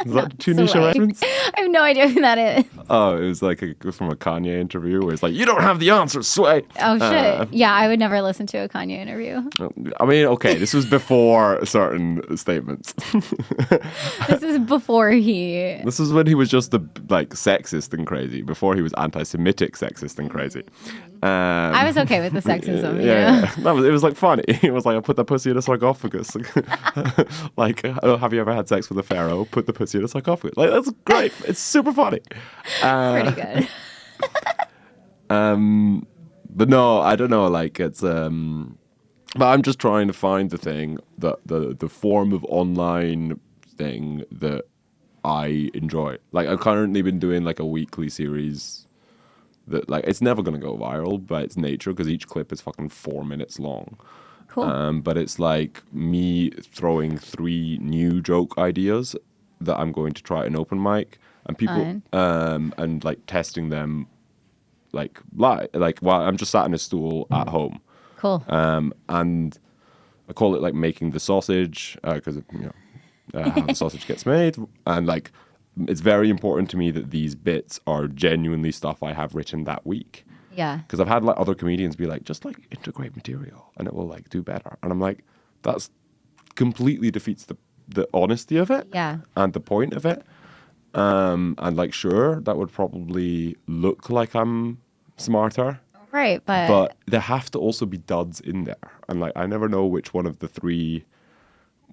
Is that too niche a Sway. reference? I have no idea who that is. Oh, it was like from a Kanye interview where it's like, you don't have the answer, Sway. Oh, shit. Yeah, I would never listen to a Kanye interview. I mean, okay, this was before certain statements. This is before he... This is when he was just sexist and crazy, before he was anti-Semitic sexist and crazy. I was okay with the sexism. Yeah. It was like funny. It was like, I put the pussy in a sarcophagus. Like, oh, have you ever had sex with a pharaoh? Put the pussy in a sarcophagus. Like, that's great. It's super funny. Pretty good. But no, I don't know. Like, it's but I'm just trying to find the thing that the form of online thing that I enjoy. Like, I've currently been doing like a weekly series that like it's never gonna go viral by its nature because each clip is fucking 4 minutes long. Cool. But it's like me throwing 3 new joke ideas that I'm going to try at an open mic, and people and like testing them like live, like while I'm just sat in a stool at home. Cool. And I call it like making the sausage because how the sausage gets made, and like it's very important to me that these bits are genuinely stuff I have written that week. Yeah. Because I've had like other comedians be like, just like integrate material and it will like do better. And I'm like, that's completely defeats the honesty of it. Yeah. And the point of it. And like, sure, that would probably look like I'm smarter. Right, But there have to also be duds in there. And like, I never know which one of the 3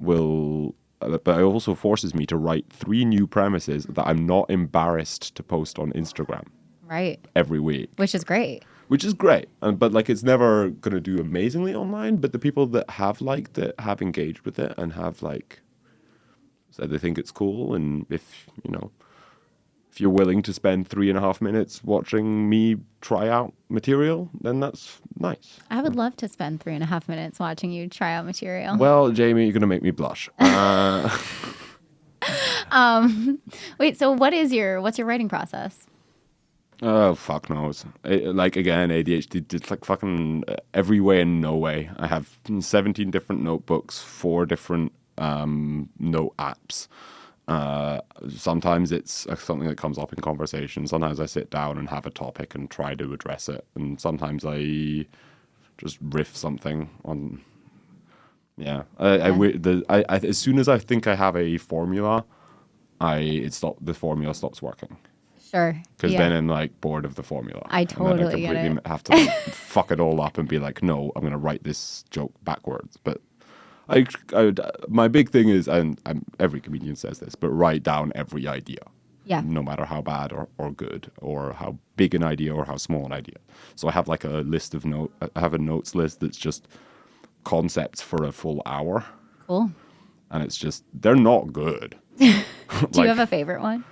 will... But it also forces me to write 3 new premises that I'm not embarrassed to post on Instagram. Right. Every week. Which is great. Which is great. But like it's never going to do amazingly online, but the people that have liked it, have engaged with it, and have like said they think it's cool, and if you're willing to spend 3.5 minutes watching me try out material, then that's nice. I would love to spend 3.5 minutes watching you try out material. Well, Jamie, you're going to make me blush. Wait, so what's your writing process? Oh, fuck knows. Like, again, ADHD, it's like fucking every way and no way. I have 17 different notebooks, 4 different note apps. Sometimes it's something that comes up in conversation. Sometimes I sit down and have a topic and try to address it. And sometimes I just riff something on... Yeah. As soon as I think I have a formula, the formula stops working. Sure. Because then I'm like bored of the formula. I totally and then I get completely it. have to like, fuck it all up and be like, no, I'm going to write this joke backwards. But my big thing is, and every comedian says this, but write down every idea. Yeah. No matter how bad or good, or how big an idea or how small an idea. So I have like a list of I have a notes list that's just concepts for a full hour. Cool. And it's just, they're not good. Do you have a favorite one?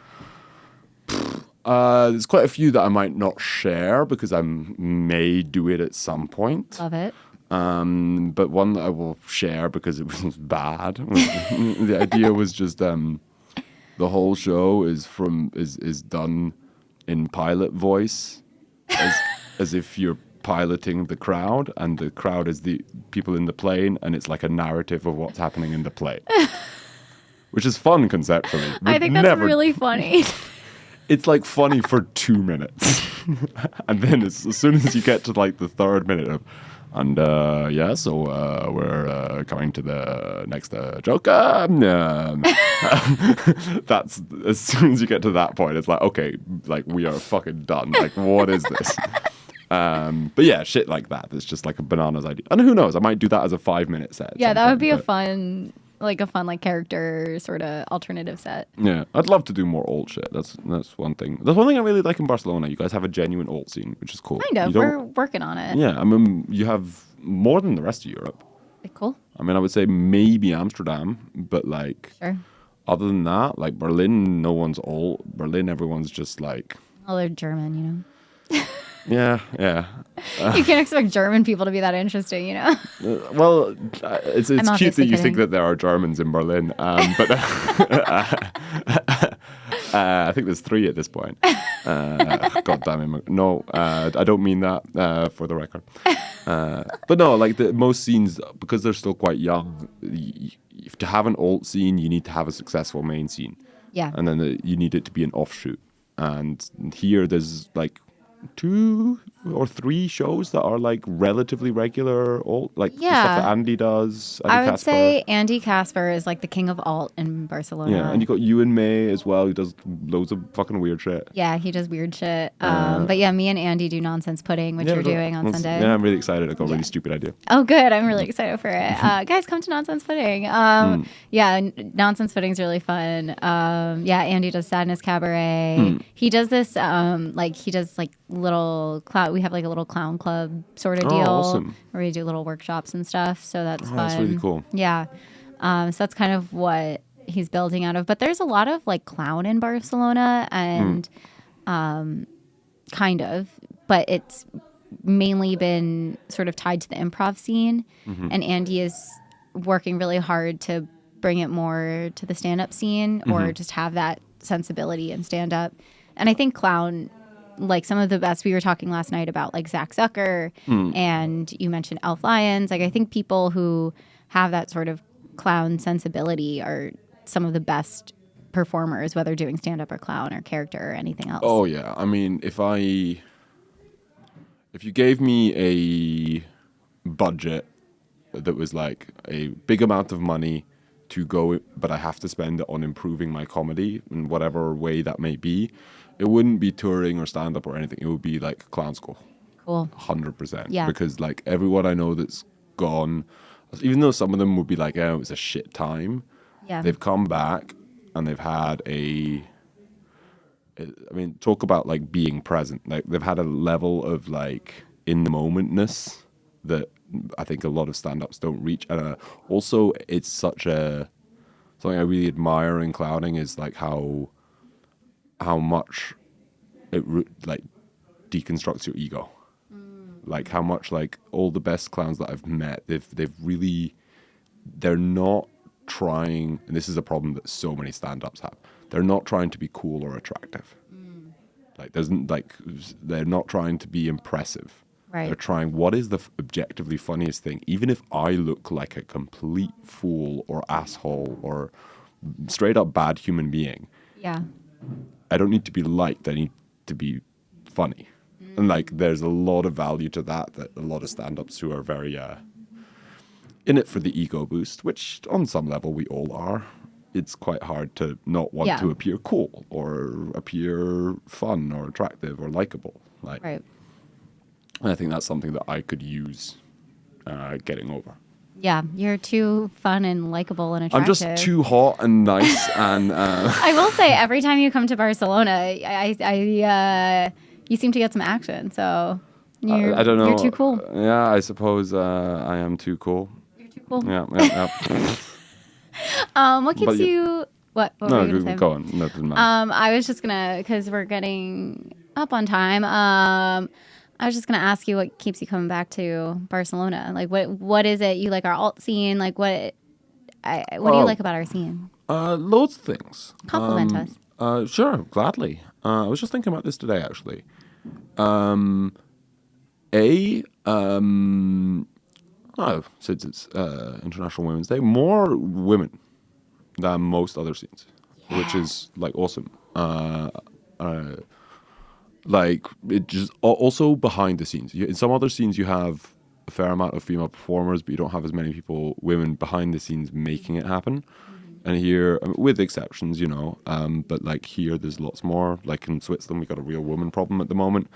There's quite a few that I might not share because I may do it at some point. Love it. But one that I will share because it was bad. The idea was just the whole show is done in pilot voice, as if you're piloting the crowd, and the crowd is the people in the plane, and it's like a narrative of what's happening in the plane, which is fun conceptually. I think that's really funny. It's like funny for 2 minutes, and then as soon as you get to like the 3rd minute of, and so we're coming to the next joke. That's as soon as you get to that point, it's like, okay, like we are fucking done. Like, what is this? But yeah, shit like that. That's just like a bananas idea. And who knows? I might do that as a 5-minute set. Yeah, that would be a fun character sort of alternative set. Yeah, I'd love to do more alt shit. That's one thing. That's one thing I really like in Barcelona. You guys have a genuine alt scene, which is cool. Kind of. We're working on it. Yeah, I mean, you have more than the rest of Europe. Cool. I mean, I would say maybe Amsterdam, but like, sure. Other than that, like Berlin, no one's alt. Berlin, everyone's just like. Well, they're German, Yeah. You can't expect German people to be that interesting, It's cute that you think that there are Germans in Berlin, but I think there's 3 at this point. God damn it. No, I don't mean that for the record. But no, like most scenes, because they're still quite young, to have an alt scene, you need to have a successful main scene. Yeah. And then you need it to be an offshoot. And here there's like 2 or 3 shows that are like relatively regular alt, like the stuff that Andy does. I would say Andy Casper is like the king of alt in Barcelona. Yeah, and you got Ewan May as well, who does loads of fucking weird shit. Yeah, he does weird shit. But yeah, me and Andy do Nonsense Pudding, which you're doing on Sunday. Yeah, I'm really excited. I got a really stupid idea. Oh, good. I'm really excited for it. Guys, come to Nonsense Pudding. Yeah, Nonsense Pudding's really fun. Yeah, Andy does Sadness Cabaret. He does this, he does little clown. We have like a little clown club sort of deal. Awesome. Where we do little workshops and stuff. So that's fun. That's really cool. Yeah. So that's kind of what he's building out of. But there's a lot of like clown in Barcelona and kind of, but it's mainly been sort of tied to the improv scene. And Andy is working really hard to bring it more to the stand-up scene or just have that sensibility in stand-up. And I think clown, like some of the best, we were talking last night about like Zach Zucker and you mentioned Elf Lyons. Like I think people who have that sort of clown sensibility are some of the best performers, whether doing stand-up or clown or character or anything else. Oh yeah. I mean, if you gave me a budget that was like a big amount of money to go, but I have to spend it on improving my comedy in whatever way that may be, it wouldn't be touring or stand-up or anything. It would be like clown school. Cool. 100%. Yeah. Because like everyone I know that's gone, even though some of them would be like, oh, it was a shit time, they've come back and they've had talk about like being present. Like they've had a level of like in the momentness that I think a lot of stand-ups don't reach. And also it's something I really admire in clowning is like how much it like deconstructs your ego. Like how much like all the best clowns that I've met, they're not trying, and this is a problem that so many stand-ups have. They're not trying to be cool or attractive. They're not trying to be impressive. Right. They're trying, what is the objectively funniest thing? Even if I look like a complete fool or asshole or straight up bad human being. Yeah. I don't need to be liked. I need to be funny. And like, there's a lot of value to that a lot of stand-ups who are very in it for the ego boost, which on some level we all are. It's quite hard to not want to appear cool or appear fun or attractive or likable. Like, right. And I think that's something that I could use getting over. Yeah, you're too fun and likable and attractive. I'm just too hot and nice and... I will say, every time you come to Barcelona, you seem to get some action, so I don't know. You're too cool. Yeah, I suppose I am too cool. You're too cool. Yeah. What keeps you... What were you going to say? Go on. No, doesn't matter. I was just going to, because we're getting up on time, I was just going to ask you what keeps you coming back to Barcelona. Like, what is it? You like our alt scene? Like, what do you like about our scene? Loads of things. Compliment us. Sure, gladly. I was just thinking about this today, actually. Since it's International Women's Day, more women than most other scenes, which is like awesome. Like it just also behind the scenes. In some other scenes, you have a fair amount of female performers, but you don't have as many women behind the scenes making it happen. And here, with exceptions, but like here, there's lots more. Like in Switzerland, we got a real woman problem at the moment.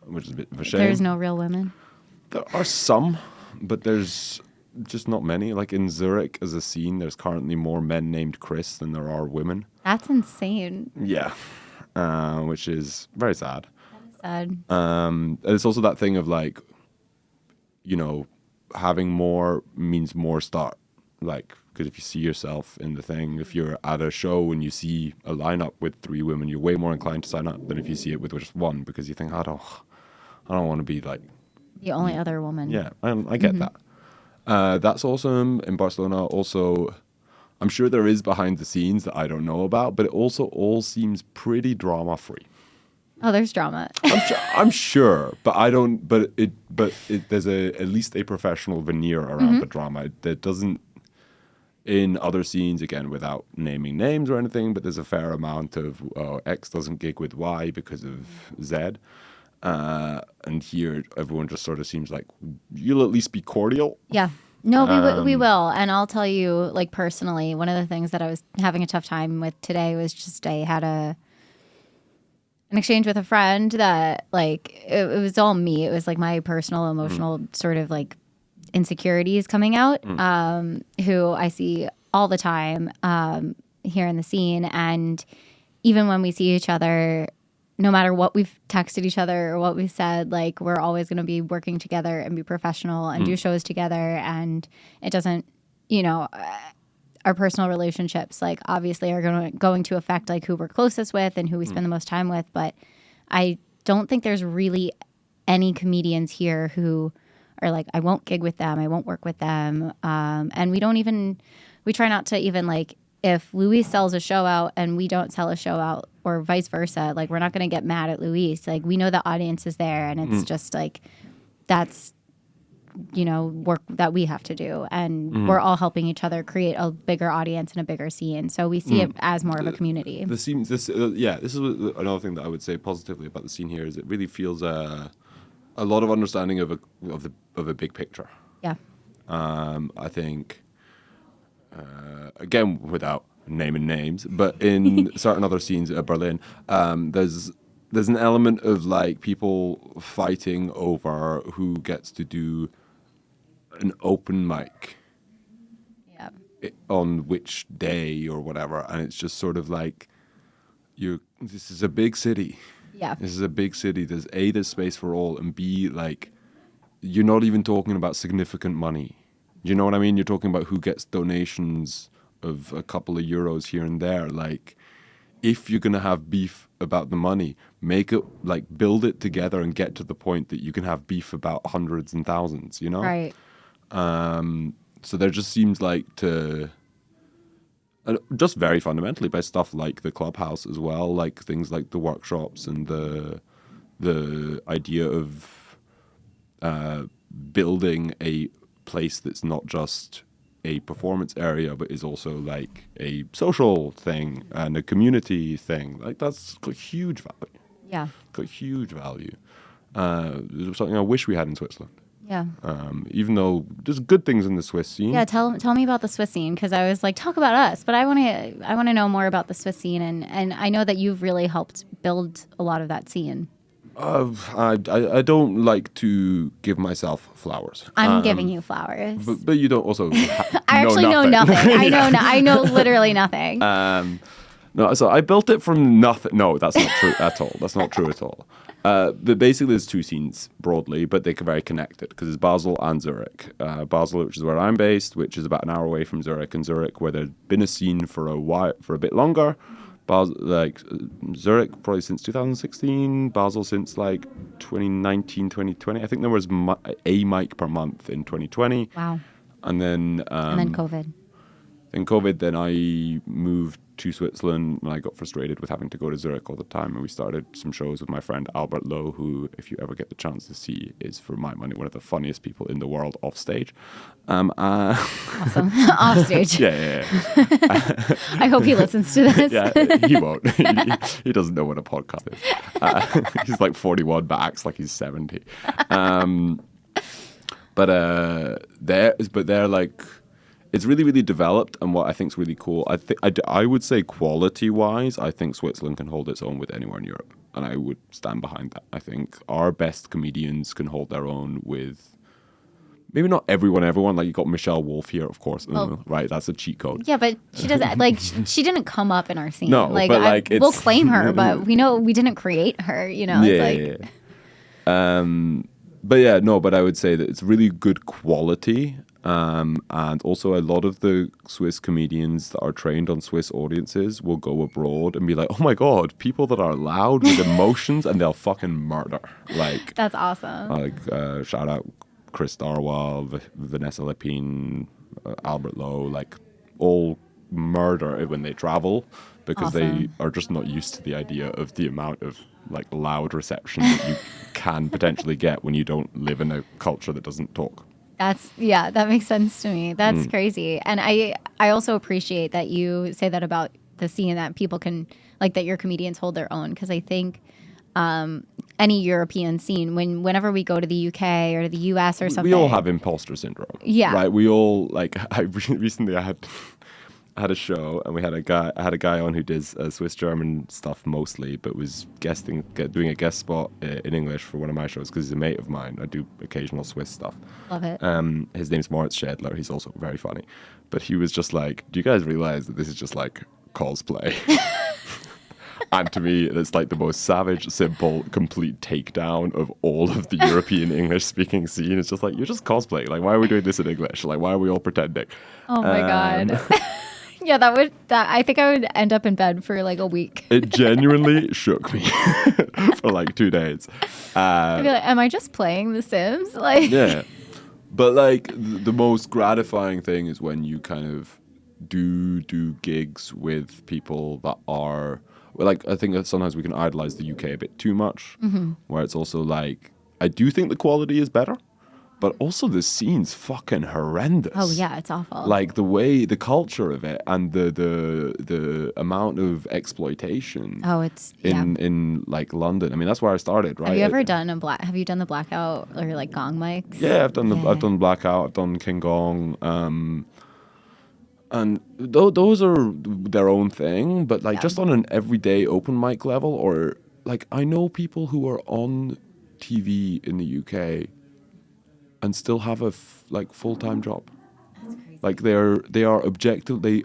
which is a bit of a shame. There's no real women. There are some, but there's just not many. Like in Zurich as a scene, there's currently more men named Chris than there are women. That's insane. Yeah, which is very sad. Sad. And it's also that thing of like, having more means more start. Like, because if you see yourself in the thing, if you're at a show and you see a lineup with 3 women, you're way more inclined to sign up than if you see it with just one, because you think, I don't want to be like The only other woman. Yeah, I get that. That's awesome in Barcelona. Also, I'm sure there is behind the scenes that I don't know about, but it also all seems pretty drama free. Oh, there's drama. I'm sure, but I don't. But there's at least a professional veneer around the drama that doesn't. In other scenes, again, without naming names or anything, but there's a fair amount of X doesn't gig with Y because of Z. And here, everyone just sort of seems like you'll at least be cordial. Yeah. No, we will. And I'll tell you, like, personally, one of the things that I was having a tough time with today was just I had an exchange with a friend that, like, it was all me. It was, like, my personal, emotional sort of, like, insecurities coming out, who I see all the time here in the scene. And even when we see each other, no matter what we've texted each other or what we've said, like, we're always going to be working together and be professional and do shows together. And it doesn't, our personal relationships, like, obviously are going to affect, like, who we're closest with and who we spend the most time with. But I don't think there's really any comedians here who are like, I won't gig with them, I won't work with them. And we try not to even, like, if Luis sells a show out and we don't sell a show out or vice versa, like, we're not going to get mad at Luis. Like, we know the audience is there, and it's just like, that's, work that we have to do. And we're all helping each other create a bigger audience and a bigger scene. So we see it as more of a community. This is another thing that I would say positively about the scene here is it really feels a lot of understanding of a big picture. Yeah. I think, again, without naming names, but in certain other scenes at Berlin, there's an element of, like, people fighting over who gets to do an open mic. Yeah. On which day or whatever, and it's just sort of like, this is a big city. Yeah. This is a big city. There's space for all, and B, like, you're not even talking about significant money. You know what I mean? You're talking about who gets donations of a couple of euros here and there. Like, if you're going to have beef about the money, make it, like, build it together and get to the point that you can have beef about hundreds and thousands, Right. So there just seems like just very fundamentally by stuff like the Clubhouse as well, like things like the workshops and the idea of building a place that's not just a performance area, but is also like a social thing and a community thing. Like, that's got huge value. Yeah. Got huge value. Something I wish we had in Switzerland. Yeah. Even though there's good things in the Swiss scene. Yeah, tell me about the Swiss scene, because I was like, talk about us, but I want to know more about the Swiss scene, and I know that you've really helped build a lot of that scene. I don't like to give myself flowers. I'm giving you flowers. But you don't also I actually know nothing. I know literally nothing. No, so I built it from nothing. No, that's not true at all. That's not true at all. But basically, there's 2 scenes broadly, but they're very connected because it's Basel and Zurich. Basel, which is where I'm based, which is about an hour away from Zurich, and Zurich, where there's been a scene for a bit longer. Zurich probably since 2016, Basel since like 2019, 2020. I think there was a mic per month in 2020. Wow. And then COVID. Then I moved to Switzerland when I got frustrated with having to go to Zurich all the time, and we started some shows with my friend Albert Lowe, who, if you ever get the chance to see, is, for my money, one of the funniest people in the world off stage. Awesome. Off stage. Yeah. I hope he listens to this. Yeah, he won't. He doesn't know what a podcast is. He's like 41 but acts like he's 70. But they're like, it's really, really developed, and what I think is really cool, I would say quality-wise, I think Switzerland can hold its own with anywhere in Europe. and I would stand behind that. I think our best comedians can hold their own with maybe not everyone. Like you got Michelle Wolf here, of course, right? That's a cheat code. Yeah, but she doesn't like she didn't come up in our scene. No, like, but like we'll claim her, but we know we didn't create her. You know, it's like. But yeah, no, but I would say that it's really good quality. And also a lot of the Swiss comedians that are trained on Swiss audiences will go abroad and be like, oh my God, people that are loud with emotions and they'll fucking murder. Like that's awesome. Like shout out Chris Darwell, Vanessa Lepine, Albert Lowe, like all murder when they travel because they are just not used to the idea of the amount of like loud reception that you can potentially get when you don't live in a culture that doesn't talk. That makes sense to me. That's crazy. And I also appreciate that you say that about the scene, that people can, like, that your comedians hold their own. Because I think any European scene, whenever we go to the UK or the US or something. We all have imposter syndrome. Yeah. Right? We all, like, recently I had a show and I had a guy on who does Swiss German stuff mostly, but was doing a guest spot in English for one of my shows because he's a mate of mine. I do occasional Swiss stuff. Love it. His name's Moritz Schädler. He's also very funny, but he was just like, do you guys realize that this is just like cosplay? And to me, it's like the most savage, simple, complete takedown of all of the European English-speaking scene. It's just like, you're just cosplaying. Like, why are we doing this in English? Like, why are we all pretending? Oh my God. Yeah, I think I would end up in bed for like a week. It genuinely shook me for like 2 days. I'd be like, am I just playing The Sims? Like, yeah. But like the most gratifying thing is when you kind of do gigs with people that are, like, I think that sometimes we can idolize the UK a bit too much, where it's also like, I do think the quality is better. But also the scene's fucking horrendous. Oh yeah, it's awful. Like the culture of it and the amount of exploitation. Oh, it's in like London. I mean, that's where I started, right? Have you ever done Have you done the Blackout or like Gong mics? Yeah, I've done Blackout. I've done King Gong. And those are their own thing. But like just on an everyday open mic level, or like I know people who are on TV in the UK. And still have a full-time job. That's crazy. Like they are objective. They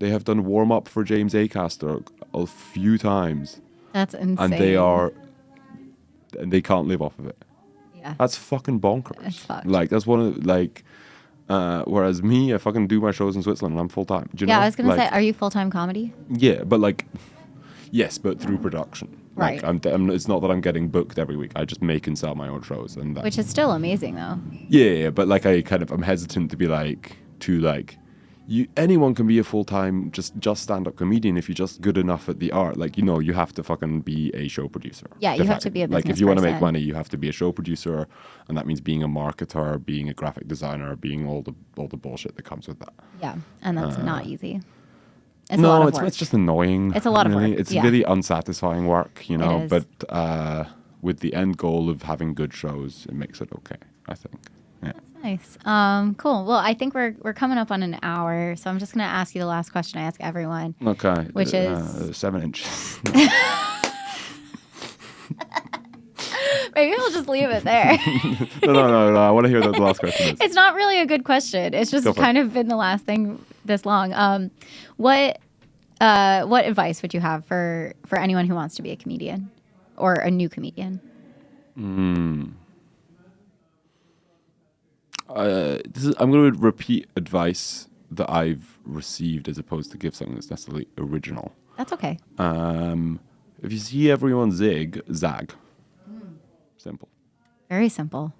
have done warm up for James Acaster a few times. That's insane. And they can't live off of it. Yeah. That's fucking bonkers. That's fucked. Like that's one of like. Whereas me, I fucking do my shows in Switzerland and I'm full-time. Do you know? I was gonna say, are you full-time comedy? Yeah, but like, yes, but through production. Right. Like, it's not that I'm getting booked every week. I just make and sell my own shows, and which is still amazing, though. Yeah, but like I'm hesitant to be anyone can be a full-time just stand-up comedian if you're just good enough at the art. Like, you have to fucking be a show producer. Yeah, you have to be a business like if you want to make person. money, you have to be a show producer, and that means being a marketer, being a graphic designer, being all the bullshit that comes with that. Yeah, and that's not easy. It's a lot of work. It's just annoying. It's a lot of work. It's really unsatisfying work, It is. But with the end goal of having good shows, it makes it okay, I think. Yeah. Nice. Cool. Well, I think we're coming up on an hour, so I'm just going to ask you the last question I ask everyone. Okay. Which is 7 inches. Maybe I'll just leave it there. No. I want to hear what the last question is. It's not really a good question. It's just kind of been the last thing this long. What advice would you have for anyone who wants to be a comedian or a new comedian? I'm going to repeat advice that I've received as opposed to give something that's necessarily original. That's okay. If you see everyone zag. Simple. Very simple.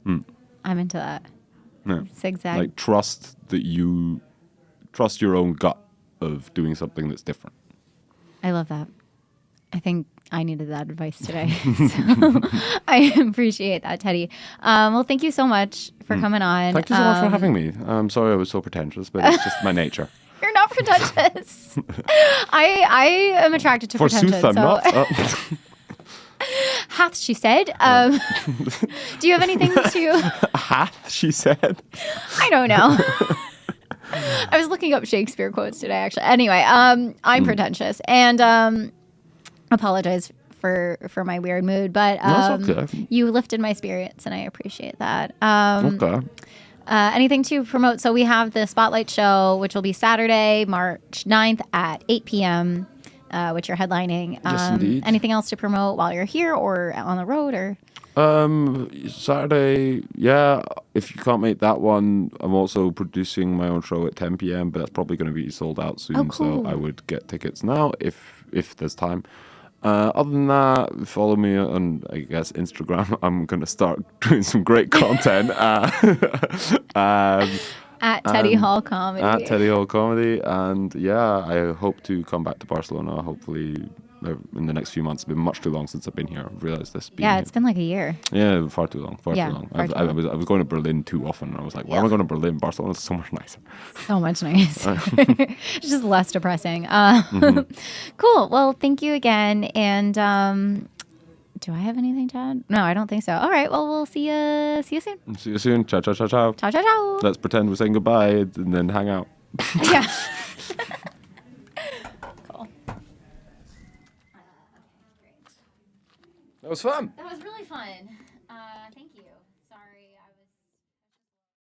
I'm into that. Yeah. Zigzag. Like trust your own gut of doing something that's different. I love that. I think I needed that advice today. So I appreciate that, Teddy. Well, thank you so much for coming on. Thank you so much for having me. I'm sorry I was so pretentious, but it's just my nature. You're not pretentious. I am attracted to pretension. Forsooth, I'm not. Hath she said. Do you have anything to... Hath she said? I don't know. I was looking up Shakespeare quotes today, actually. Anyway, I'm pretentious and apologize for my weird mood, but That's okay. you lifted my spirits, and I appreciate that. Okay. Anything to promote? So we have the Spotlight Show, which will be Saturday, March 9th at 8 p.m., which you're headlining. Yes, indeed. Anything else to promote while you're here or on the road? Or Saturday, yeah. If you can't make that one, I'm also producing my own show at 10 p.m., but that's probably going to be sold out soon. Oh, cool. So I would get tickets now if there's time. Other than that, follow me on, I guess, Instagram. I'm going to start doing some great content. at Teddy Hall Comedy. At Teddy Hall Comedy. And yeah, I hope to come back to Barcelona, hopefully in the next few months. It's been much too long since I've been here. I've realized this. Yeah, it's been like a year. Yeah, far too long. Far Yeah, too long. far too I long. was going to Berlin too often. And I was like, why am I going to Berlin? Barcelona's so much nicer. So much nicer. It's just less depressing. Cool. Well, thank you again. And do I have anything to add? No, I don't think so. All right. Well, we'll see you soon. See you soon. Ciao, ciao, ciao, ciao. Ciao, ciao, ciao. Let's pretend we're saying goodbye and then hang out. Yeah. Cool. That was fun. That was really fun.